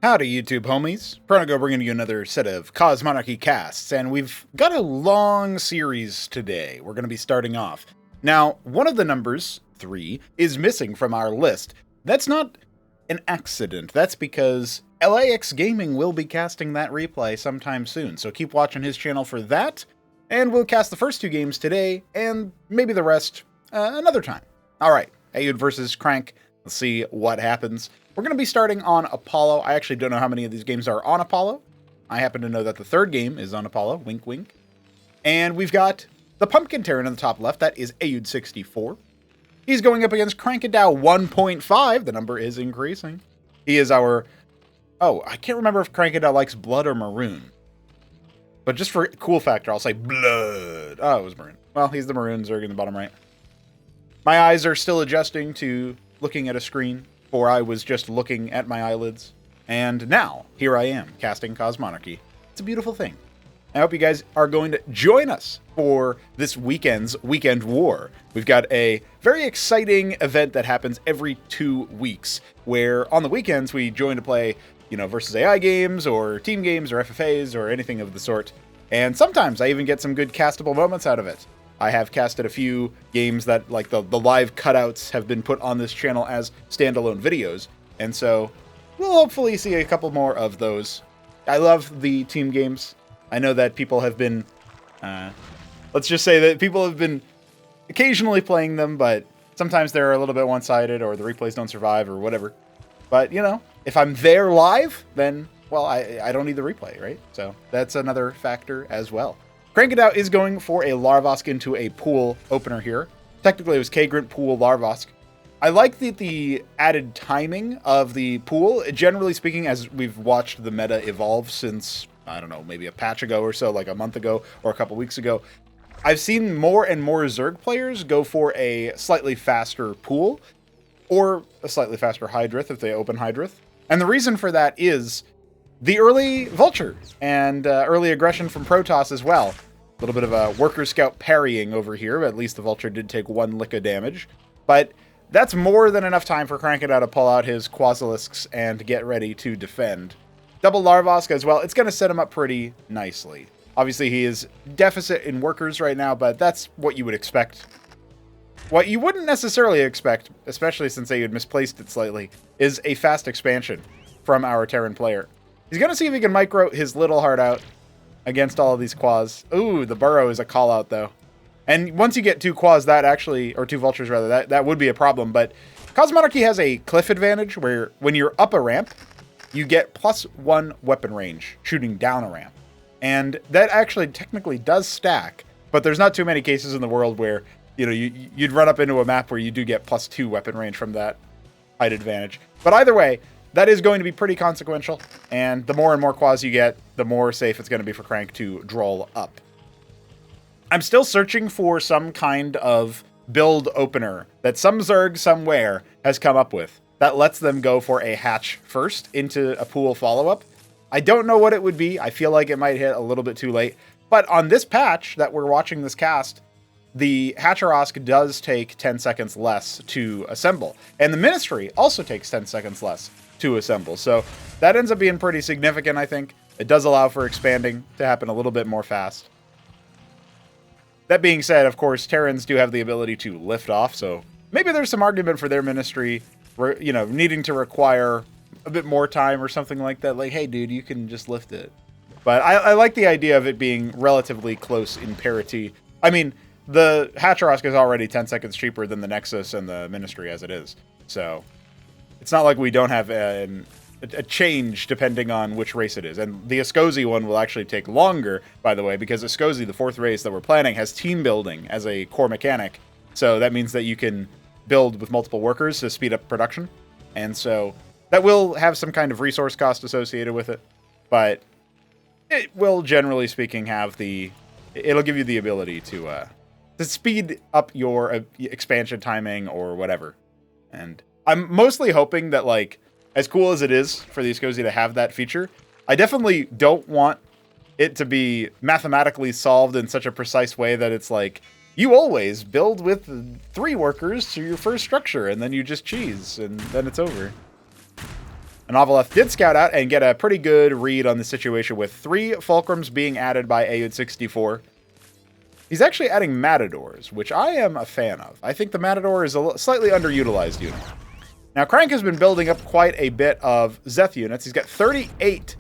Howdy, YouTube homies. Pronago bringing you another set of Cosmonarchy casts, and we've got a long series today. We're going to be starting off. Now, one of the numbers, 3, is missing from our list. That's not an accident. That's because LAX Gaming will be casting that replay sometime soon, so keep watching his channel for that, and we'll cast the first 2 games today, and maybe the rest another time. Alright, Ayud versus Crank. Let's see what happens. We're going to be starting on Apollo. I actually don't know how many of these games are on Apollo. I happen to know that the 3rd game is on Apollo. Wink, wink. And we've got the Pumpkin Terran in the top left. That is Ayud64. He's going up against Krankendau 1.5. The number is increasing. He is our... Oh, I can't remember if Krankendau likes blood or maroon. But just for cool factor, I'll say blood. Oh, it was maroon. Well, he's the maroon Zerg in the bottom right. My eyes are still adjusting to looking at a screen, for I was just looking at my eyelids. And now, here I am, casting Cosmonarchy. It's a beautiful thing. I hope you guys are going to join us for this weekend's Weekend War. We've got a very exciting event that happens every 2 weeks, where on the weekends we join to play, versus AI games, or team games, or FFAs, or anything of the sort. And sometimes I even get some good castable moments out of it. I have casted a few games that, like, the live cutouts have been put on this channel as standalone videos, and so we'll hopefully see a couple more of those. I love the team games. I know that people have been, let's just say that people have been occasionally playing them, but sometimes they're a little bit one-sided, or the replays don't survive, or whatever. But, if I'm there live, then, well, I don't need the replay, right? So that's another factor as well. Krankendau is going for a Larvosk into a pool opener here. Technically, it was Kagrant Pool Larvosk. I like the added timing of the pool. Generally speaking, as we've watched the meta evolve since, I don't know, maybe a patch ago or so, like a month ago or a couple weeks ago, I've seen more and more Zerg players go for a slightly faster pool or a slightly faster Hydrith if they open Hydrith. And the reason for that is the early Vulture and early aggression from Protoss as well. A little bit of a Worker Scout parrying over here, but at least the Vulture did take 1 lick of damage. But that's more than enough time for Krankendau to pull out his Quasilisks and get ready to defend. Double Larvosk as well. It's going to set him up pretty nicely. Obviously, he is deficit in workers right now, but that's what you would expect. What you wouldn't necessarily expect, especially since they had misplaced it slightly, is a fast expansion from our Terran player. He's going to see if he can micro his little heart out against all of these Quas. Ooh, the Burrow is a call-out, though. And once you get 2 Quas, that actually, or 2 Vultures, rather, that would be a problem. But Cosmonarchy has a cliff advantage, where when you're up a ramp, you get +1 weapon range shooting down a ramp. And that actually technically does stack, but there's not too many cases in the world where, you'd run up into a map where you do get +2 weapon range from that height advantage. But either way, that is going to be pretty consequential, and the more and more Quas you get, the more safe it's going to be for Crank to droll up. I'm still searching for some kind of build opener that some Zerg somewhere has come up with that lets them go for a hatch first into a pool follow-up. I don't know what it would be. I feel like it might hit a little bit too late. But on this patch that we're watching this cast, the Hatcherosk does take 10 seconds less to assemble. And the Ministry also takes 10 seconds less to assemble. So that ends up being pretty significant, I think. It does allow for expanding to happen a little bit more fast. That being said, of course, Terrans do have the ability to lift off, so maybe there's some argument for their Ministry, needing to require a bit more time or something like that. Like, hey, dude, you can just lift it. But I like the idea of it being relatively close in parity. I mean, the Hatcherosk is already 10 seconds cheaper than the Nexus and the Ministry as it is. So it's not like we don't have a change depending on which race it is. And the Escozi one will actually take longer, by the way, because Escozi, the 4th race that we're planning, has team building as a core mechanic. So that means that you can build with multiple workers to speed up production. And so that will have some kind of resource cost associated with it. But it will, generally speaking, it'll give you the ability to speed up your expansion timing or whatever. And I'm mostly hoping that, like, as cool as it is for the Escozi to have that feature, I definitely don't want it to be mathematically solved in such a precise way that it's like, you always build with 3 workers to your first structure, and then you just cheese, and then it's over. And Avaleth did scout out and get a pretty good read on the situation with 3 fulcrums being added by Aud64. He's actually adding Matadors, which I am a fan of. I think the Matador is a slightly underutilized unit. Now, Crank has been building up quite a bit of Zeth units. He's got 38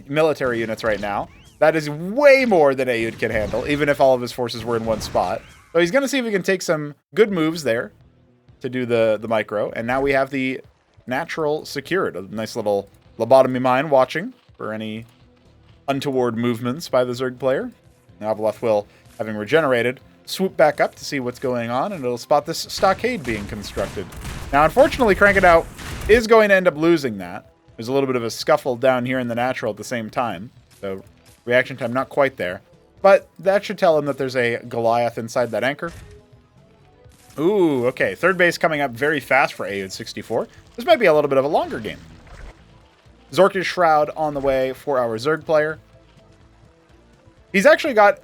military units right now. That is way more than Aud can handle, even if all of his forces were in one spot. So he's going to see if he can take some good moves there to do the micro. And now we have the natural secured. A nice little lobotomy mine watching for any untoward movements by the Zerg player. Now Avaleth will, having regenerated, swoop back up to see what's going on, and it'll spot this stockade being constructed. Now, unfortunately, Krankendau is going to end up losing that. There's a little bit of a scuffle down here in the natural at the same time, so reaction time not quite there. But that should tell him that there's a Goliath inside that anchor. Ooh, okay. Third base coming up very fast for Aud64. This might be a little bit of a longer game. Zorkish Shroud on the way for our Zerg player. He's actually got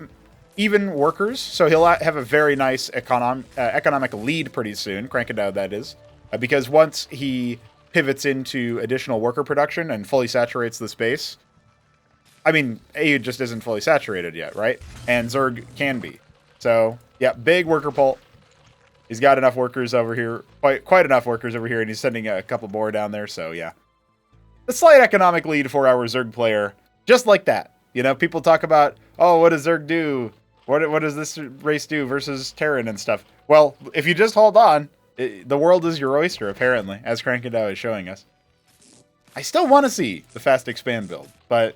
even workers, so he'll have a very nice economic lead pretty soon, Krankendau that is, because once he pivots into additional worker production and fully saturates the space, I mean, Aud just isn't fully saturated yet, right? And Zerg can be. So, yeah, big worker pull. He's got enough workers over here, quite enough workers over here, and he's sending a couple more down there, so yeah. A slight economic lead for our Zerg player, just like that. You know, people talk about, oh, what does Zerg do? What does this race do versus Terran and stuff? Well, if you just hold on, the world is your oyster, apparently, as Krankendau is showing us. I still want to see the fast expand build, but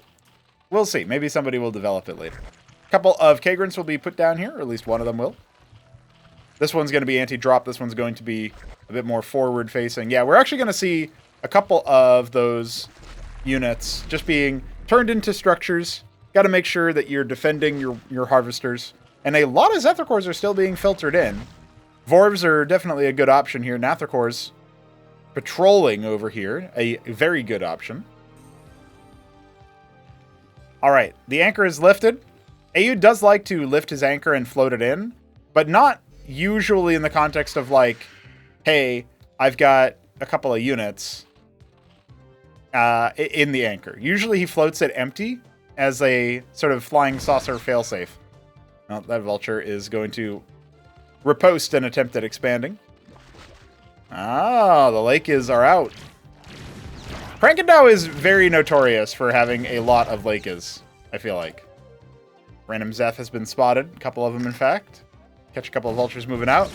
we'll see. Maybe somebody will develop it later. A couple of Kagrants will be put down here, or at least one of them will. This one's going to be anti-drop. This one's going to be a bit more forward-facing. Yeah, we're actually going to see a couple of those units just being turned into structures. Got to make sure that you're defending your harvesters. And a lot of Zethicors are still being filtered in. Vorvs are definitely a good option here. Nathicors patrolling over here. A very good option. All right, the anchor is lifted. Aud does like to lift his anchor and float it in, but not usually in the context of like, hey, I've got a couple of units in the anchor. Usually he floats it empty as a sort of flying saucer failsafe. Well, that vulture is going to riposte and attempt at expanding. Ah, the Lakes are out. Krankendau is very notorious for having a lot of Lakes, I feel like. Random Zeth has been spotted, a couple of them in fact. Catch a couple of vultures moving out.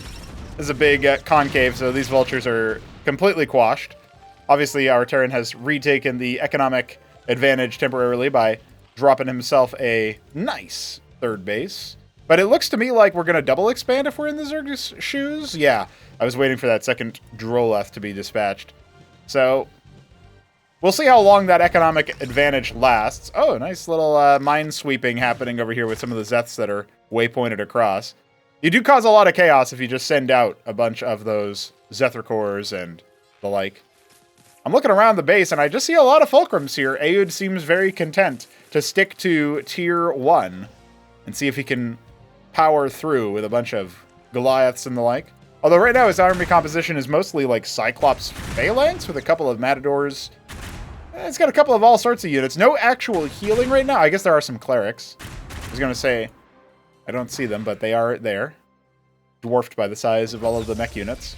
This is a big concave, so these vultures are completely quashed. Obviously, our Terran has retaken the economic advantage temporarily by dropping himself a nice third base. But it looks to me like we're going to double expand if we're in the Zerg's shoes. Yeah, I was waiting for that second Droleth to be dispatched. So, we'll see how long that economic advantage lasts. Oh, nice little mine sweeping happening over here with some of the Zeths that are waypointed across. You do cause a lot of chaos if you just send out a bunch of those Zethicors and the like. I'm looking around the base, and I just see a lot of Fulcrums here. Aud seems very content to stick to Tier 1 and see if he can power through with a bunch of Goliaths and the like. Although right now his army composition is mostly like Cyclops Phalanx with a couple of Matadors. It's got a couple of all sorts of units. No actual healing right now. I guess there are some Clerics. I was going to say, I don't see them, but they are there. Dwarfed by the size of all of the mech units.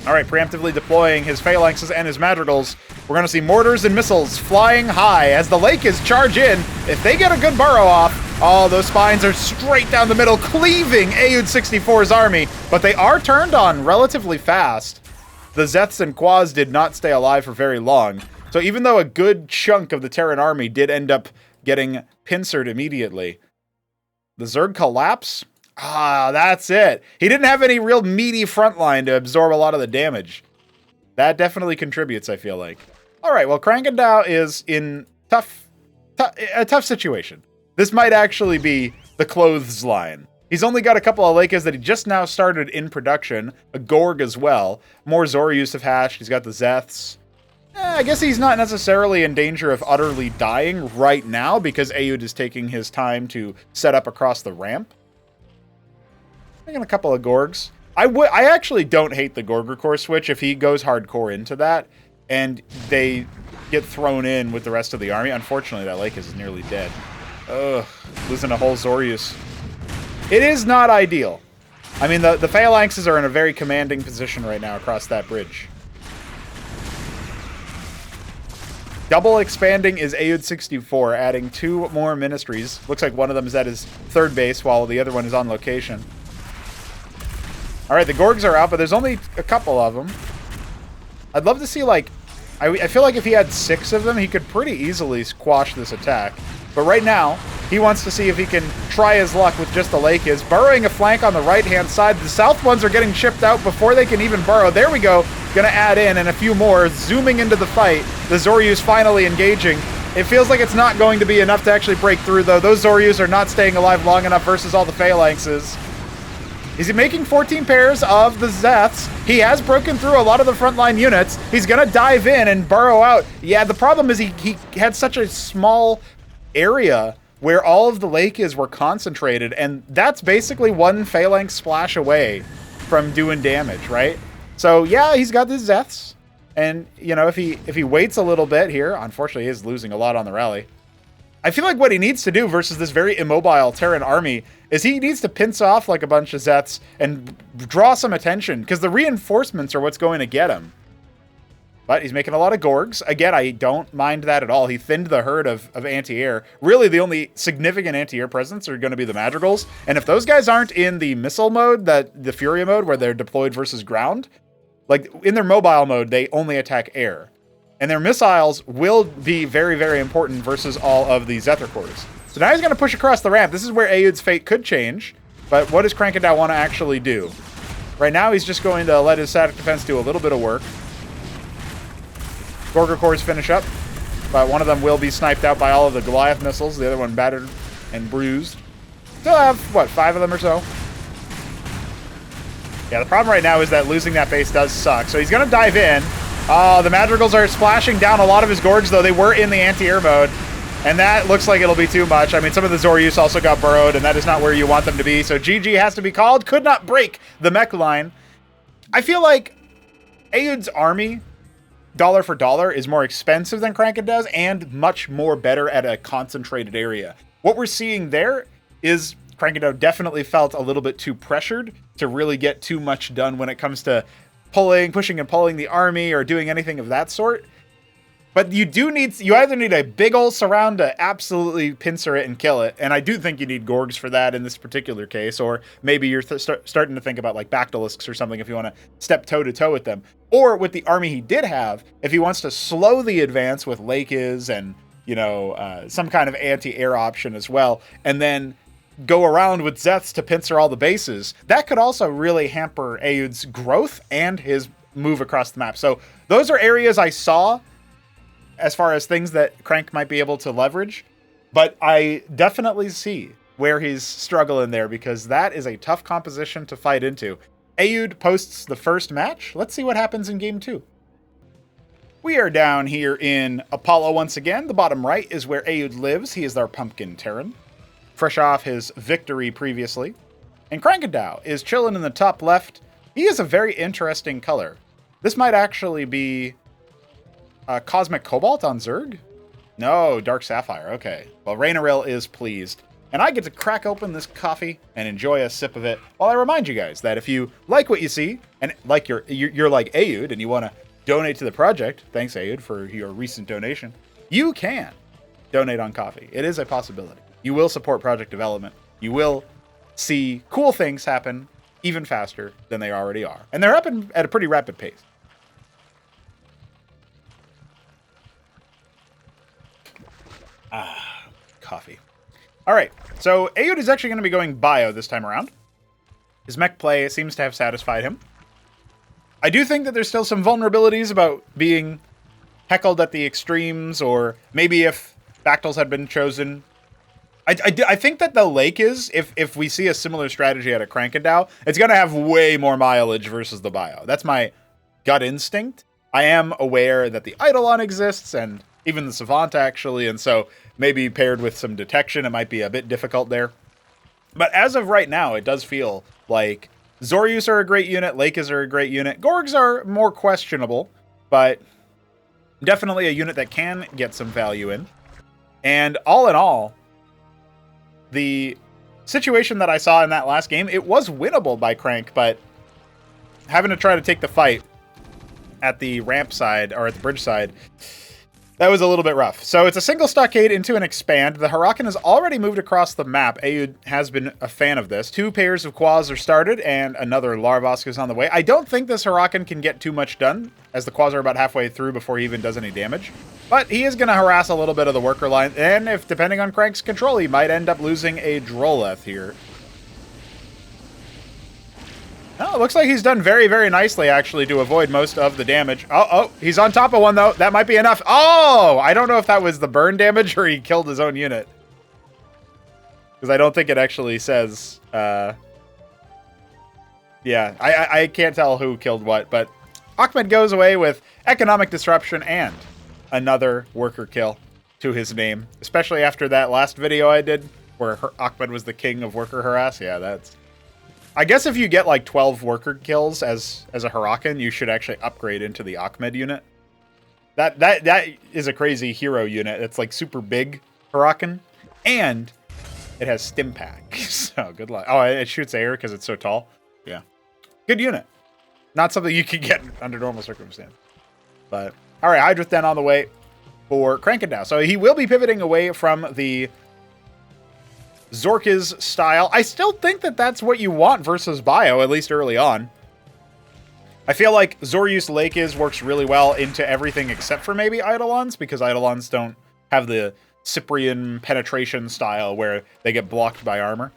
Alright, preemptively deploying his Phalanxes and his Madrigals. We're going to see mortars and missiles flying high as the Lakes charge in. If they get a good burrow off, oh, those spines are straight down the middle, cleaving Aud64's army. But they are turned on relatively fast. The Zeths and Quas did not stay alive for very long. So even though a good chunk of the Terran army did end up getting pincered immediately, the Zerg collapse? Ah, that's it. He didn't have any real meaty front line to absorb a lot of the damage. That definitely contributes, I feel like. All right, well, Krankendau is in a tough situation. This might actually be the clothes line. He's only got a couple of Lakes that he just now started in production, a Gorg as well. More Zoryus have hatched. He's got the Zeths. I guess he's not necessarily in danger of utterly dying right now because Aud is taking his time to set up across the ramp. Taking a couple of Gorgs. I actually don't hate the Gorg Core switch if he goes hardcore into that. and they get thrown in with the rest of the army. Unfortunately, that lake is nearly dead. Ugh, losing a whole Zorius. It is not ideal. I mean, the Phalanxes are in a very commanding position right now across that bridge. Double expanding is Aeud 64, adding 2 more ministries. Looks like one of them is at his third base, while the other one is on location. Alright, the Gorgs are out, but there's only a couple of them. I'd love to see, like... I feel like if he had 6 of them, he could pretty easily squash this attack. But right now, he wants to see if he can try his luck with just the lake is. Burrowing a flank on the right-hand side. The south ones are getting chipped out before they can even burrow. There we go. Gonna add in, and a few more. Zooming into the fight. The Zoryus finally engaging. It feels like it's not going to be enough to actually break through, though. Those Zoryus are not staying alive long enough versus all the Phalanxes. Is he making 14 pairs of the Zeths? He has broken through a lot of the frontline units. He's gonna dive in and burrow out. Yeah, the problem is he had such a small area where all of the Lakes were concentrated, and that's basically one Phalanx splash away from doing damage, right? So yeah, he's got the Zeths, and you know, if he waits a little bit here, unfortunately he is losing a lot on the rally. I feel like what he needs to do versus this very immobile Terran army is he needs to pinch off like a bunch of Zeths and draw some attention, because the reinforcements are what's going to get him. But he's making a lot of Gorgs. Again, I don't mind that at all. He thinned the herd of anti-air. Really, the only significant anti-air presence are going to be the Madrigals. And if those guys aren't in the missile mode, the Furia mode, where they're deployed versus ground, like in their mobile mode, they only attack air. And their missiles will be very, very important versus all of the Zethar cores. So now he's going to push across the ramp. This is where Aeud's fate could change. But what does Krankendau want to actually do? Right now, he's just going to let his static defense do a little bit of work. Gorger cores finish up, but one of them will be sniped out by all of the Goliath missiles. The other one battered and bruised. Still have, what, 5 of them or so? Yeah, the problem right now is that losing that base does suck. So he's going to dive in. Oh, the Madrigals are splashing down a lot of his Gorgs, though. They were in the anti-air mode, and that looks like it'll be too much. I mean, some of the Zoryus also got burrowed, and that is not where you want them to be. So GG has to be called. Could not break the mech line. I feel like Aeud's army, dollar for dollar, is more expensive than Krankendau's and much more better at a concentrated area. What we're seeing there is Krankendau definitely felt a little bit too pressured to really get too much done when it comes to pushing and pulling the army or doing anything of that sort. But you either need a big old surround to absolutely pincer it and kill it, and I do think you need Gorgs for that in this particular case, or maybe you're starting to think about like Bactylisks or something if you want to step toe-to-toe with them. Or with the army he did have, if he wants to slow the advance with Lakes and, you know, some kind of anti-air option as well, and then go around with Zeths to pincer all the bases, that could also really hamper Aeud's growth and his move across the map. So those are areas I saw as far as things that Crank might be able to leverage, but I definitely see where he's struggling there, because that is a tough composition to fight into. Aeud posts the first match. Let's see what happens in game 2. We are down here in Apollo once again. The bottom right is where Aeud lives. He is our pumpkin Terran, fresh off his victory previously. And Krankendau is chilling in the top left. He is a very interesting color. This might actually be Cosmic Cobalt on Zerg? No, Dark Sapphire. Okay. Well, Rainaril is pleased. And I get to crack open this coffee and enjoy a sip of it, while I remind you guys that if you like what you see, and like you're like Aeud and you want to donate to the project, thanks Aeud for your recent donation, you can donate on coffee. It is a possibility. You will support project development. You will see cool things happen even faster than they already are. And they're happening at a pretty rapid pace. Coffee. All right, so Aeud is actually going to be going bio this time around. His mech play seems to have satisfied him. I do think that there's still some vulnerabilities about being heckled at the extremes, or maybe if Bactyls had been chosen. I think that the Lake is, if we see a similar strategy out of Krankendau, it's going to have way more mileage versus the bio. That's my gut instinct. I am aware that the Eidolon exists, and even the Savant, actually, and so maybe paired with some detection, it might be a bit difficult there. But as of right now, it does feel like Zoryus are a great unit, Lakes are a great unit. Gorgs are more questionable, but Definitely a unit that can get some value in. And all in all, the situation that I saw in that last game, it was winnable by Crank, but having to try to take the fight at the ramp side, or at the bridge side, that was a little bit rough. So it's a single stockade into an expand. The Huracan has already moved across the map. Ayud has been a fan of this. 2 pairs of Quas are started, and another Larvosk is on the way. I don't think this Huracan can get too much done, as the Quas are about halfway through before he even does any damage. But he is going to harass a little bit of the worker line, and if depending on Crank's control, he might end up losing a Droleth here. Oh, it looks like he's done very, very nicely, actually, to avoid most of the damage. Oh, he's on top of one, though. That might be enough. Oh, I don't know if that was the burn damage or he killed his own unit. Because I don't think it actually says... yeah, I can't tell who killed what, but Ahmed goes away with economic disruption and another worker kill to his name. Especially after that last video I did, where Ahmed was the king of worker harass. Yeah, that's... I guess if you get like 12 worker kills as a Huracan, you should actually upgrade into the Ahmed unit. That is a crazy hero unit. It's like super big Huracan, and it has stim pack. So good luck. Oh, it shoots air because it's so tall. Yeah, good unit. Not something you could get under normal circumstances. But all right, Hydrith then on the way for Krankendau. So he will be pivoting away from the Zorka's style. I still think that that's what you want versus Bio, at least early on. I feel like Zoryus Lakeiz works really well into everything except for maybe Eidolons, because Eidolons don't have the Cyprian penetration style where they get blocked by armor.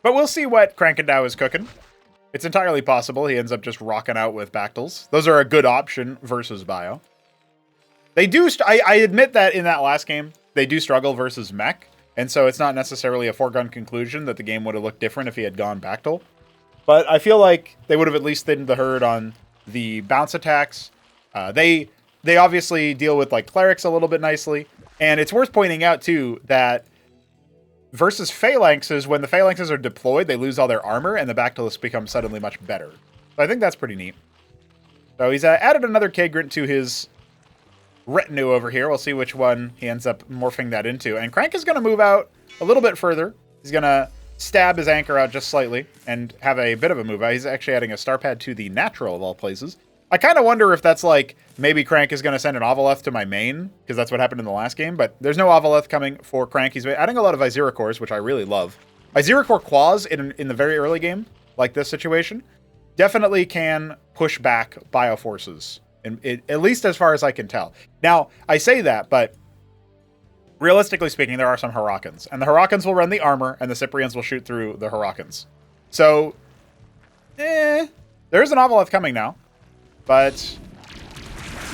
But we'll see what Krankendau is cooking. It's entirely possible he ends up just rocking out with Bactyls. Those are a good option versus Bio. They do... I admit that in that last game, they do struggle versus Mech. And so it's not necessarily a foregone conclusion that the game would have looked different if he had gone Bactyl. But I feel like they would have at least thinned the herd on the bounce attacks. They obviously deal with like clerics a little bit nicely. And it's worth pointing out too that versus phalanxes, when the phalanxes are deployed, they lose all their armor and the Bactyls become suddenly much better. So I think that's pretty neat. So he's added another Kagrant to his retinue over here. We'll see which one he ends up morphing that into. And Crank is going to move out a little bit further. He's going to stab his anchor out just slightly and have a bit of a move out. He's actually adding a star pad to the natural of all places. I kind of wonder if that's like, maybe Crank is going to send an Ovaleth to my main, because that's what happened in the last game, but there's no Ovaleth coming for Crank. He's adding a lot of Iziricors, which I really love. Iziricor Quas in the very early game, like this situation, definitely can push back Bioforces. At least as far as I can tell. Now, I say that, but realistically speaking, there are some Huracans. And the Huracans will run the armor, and the Cyprians will shoot through the Huracans. So, there is an Ovaleth coming now. But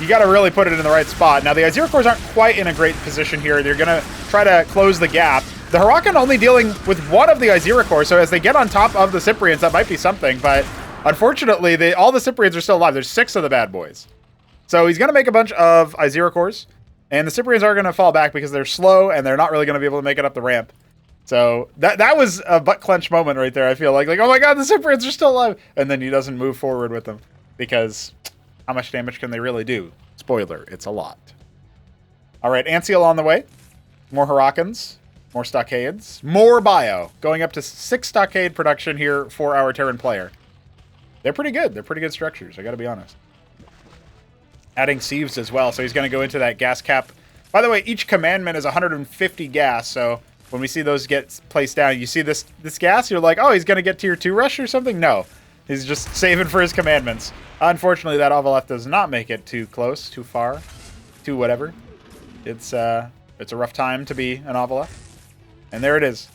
you got to really put it in the right spot. Now, the Iziricors aren't quite in a great position here. They're going to try to close the gap. The Huracan only dealing with one of the Iziricors, so as they get on top of the Cyprians, that might be something. But unfortunately, all the Cyprians are still alive. There's 6 of the bad boys. So he's going to make a bunch of Iziricors, and the Cyprians are going to fall back because they're slow, and they're not really going to be able to make it up the ramp. So that was a butt clench moment right there, I feel like, oh my god, the Cyprians are still alive! And then he doesn't move forward with them, because how much damage can they really do? Spoiler, it's a lot. Alright, Anseal on the way. More Huracans, more Stockades, more Bio. Going up to 6 Stockade production here for our Terran player. They're pretty good. They're pretty good structures, I gotta be honest. Adding sieves as well, so he's going to go into that gas cap. By the way, each commandment is 150 gas, so when we see those get placed down, you see this gas, you're like, oh, he's going to get tier 2 rush or something? No, he's just saving for his commandments. Unfortunately, that Ovaleth does not make it too close, too far, too whatever. It's a rough time to be an Ovaleth. And there it is.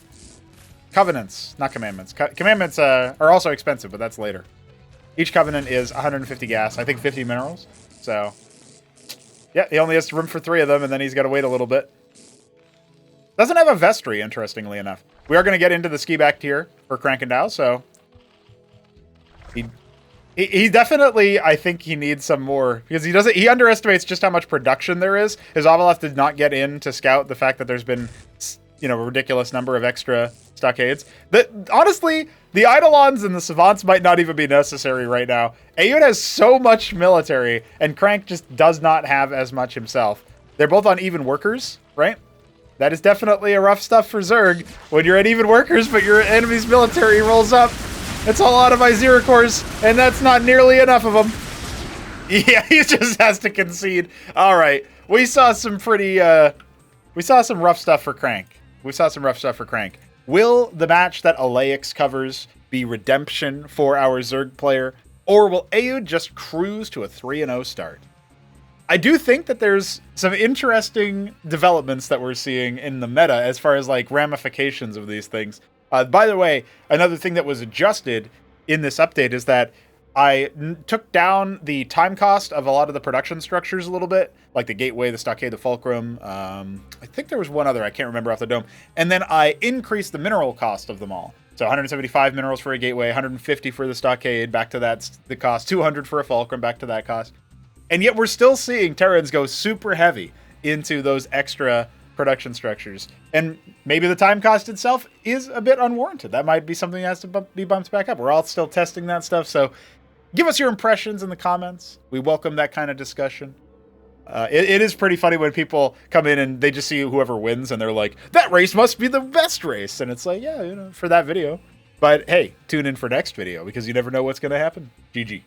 Covenants, not commandments. Commandments are also expensive, but that's later. Each covenant is 150 gas, I think 50 minerals. So, yeah, he only has room for 3 of them, and then he's got to wait a little bit. Doesn't have a Vestry, interestingly enough. We are going to get into the ski back tier for Krankendau, so he definitely, I think he needs some more, because he underestimates just how much production there is. His Ovaleth did not get in to scout the fact that there's been, a ridiculous number of extra stockades. Honestly, The Eidolons and the Savants might not even be necessary right now. Aeon has so much military, and Crank just does not have as much himself. They're both on even workers, right? That is definitely a rough stuff for Zerg. When you're at even workers, but your enemy's military rolls up. That's a lot of Izira cores, and that's not nearly enough of them. Yeah, he just has to concede. All right, we saw some pretty, we saw some rough stuff for Crank. Will the match that Alaix covers be redemption for our Zerg player, or will Aeud just cruise to a 3-0 start? I do think that there's some interesting developments that we're seeing in the meta as far as like ramifications of these things. By the way, another thing that was adjusted in this update is that I took down the time cost of a lot of the production structures a little bit, like the Gateway, the Stockade, the Fulcrum. I think there was one other, I can't remember off the dome. And then I increased the mineral cost of them all. So 175 minerals for a Gateway, 150 for the Stockade, back to that the cost, 200 for a Fulcrum, back to that cost. And yet we're still seeing Terrans go super heavy into those extra production structures. And maybe the time cost itself is a bit unwarranted. That might be something that has to be bumped back up. We're all still testing that stuff, so give us your impressions in the comments. We welcome that kind of discussion. It is pretty funny when people come in and they just see whoever wins and they're like, that race must be the best race. And it's like, yeah, for that video. But hey, tune in for next video because you never know what's going to happen. GG.